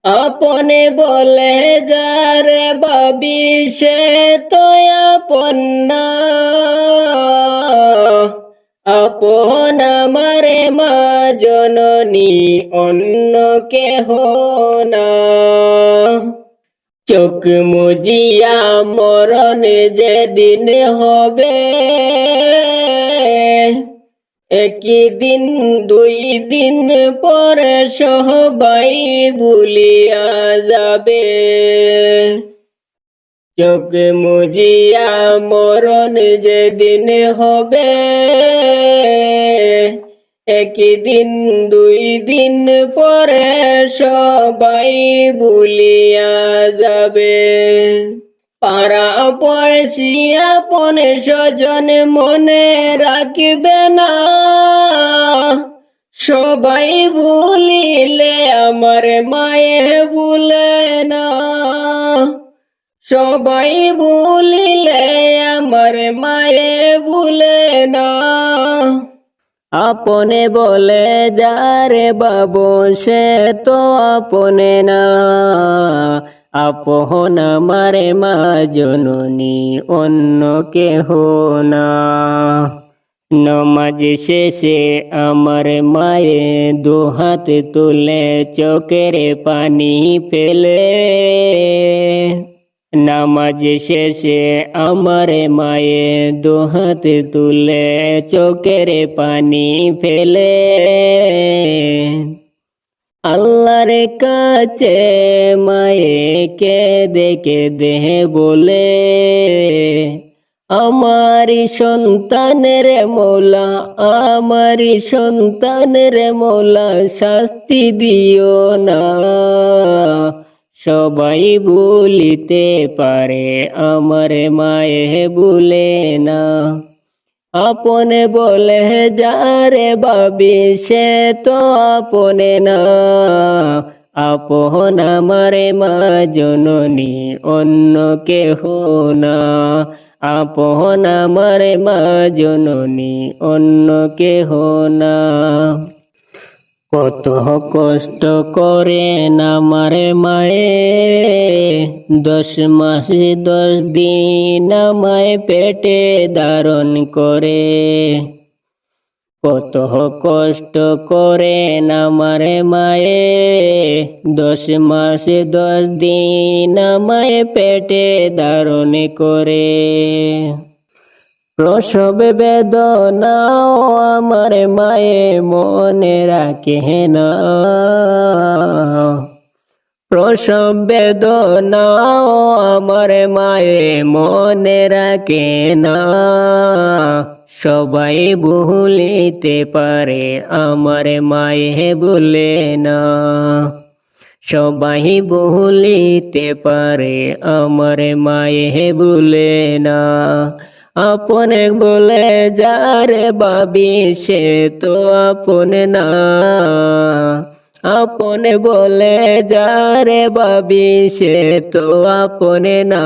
আপনে বলে যারে ভাবি সে তো আপন না। আপন আমারে মা জননী, অন্য কেহ না। চোখ মুজিয়া মরণ যেদিন হবে, একই দিন দুই দিন পরে সবাই ভুলিয়া যাবে। চোখ মুজিয়া মরণ যেদিন হবে, একই দিন দুই দিন পরে সবাই ভুলিয়া যাবে। পাড়া পড়শি আপন স্বজন মনে রাখবে না, সবাই ভুলিলে আমার মায়ে ভুলে না। সবাই ভুলিলে আমার মায়ে ভুলে না। আপনে বলে যারে বাবু সে তো আপনে না। আপন আমারে মা জননী, অন্য কেহ না। নমাজ শেষে আমার মায়ে দুহাত তুলে চোখের পানি ফেলে। নামাজ শেষে আমার মায়ে দুহাত তুলে চোখের পানি ফেলে। আল্লাহর কাছে মায়ে কেঁদে কেঁদে বলে, আমারি সন্তানের মৌলা, আমারি সন্তানের মৌলা, শাস্তি দিও না। সবাই ভুলিতে পারে, আমার মায়ে ভুলে না। আপনে বলে যারে ভাবি সে তো আপনে না। আপন আমারে মা জননী, অন্য কেহ না। আপন আমারে মা জননী, অন্য কেহ না। কত কষ্ট করেন আমার মায়ে, 10 মাস 10 দিন আমায় পেটে ধারণ করে। কত কষ্ট করেন আমার মায়ে, 10 মাস 10 দিন আমায় পেটে ধারণ করে। প্রসব বেদনাও আমার মায়ে মনে রাখে না। প্রসব বেদনাও আমার মায়ে মনে রাখে না। সবাই ভুলিতে পারে, আমার মায়ে ভুলে না। সবাই ভুলিতে পারে, আমার মায়ে ভুলে না। আপনে বলে যারে ভাবি সে তো আপনে না। আপনে বলে যারে ভাবি সে তো আপনে না।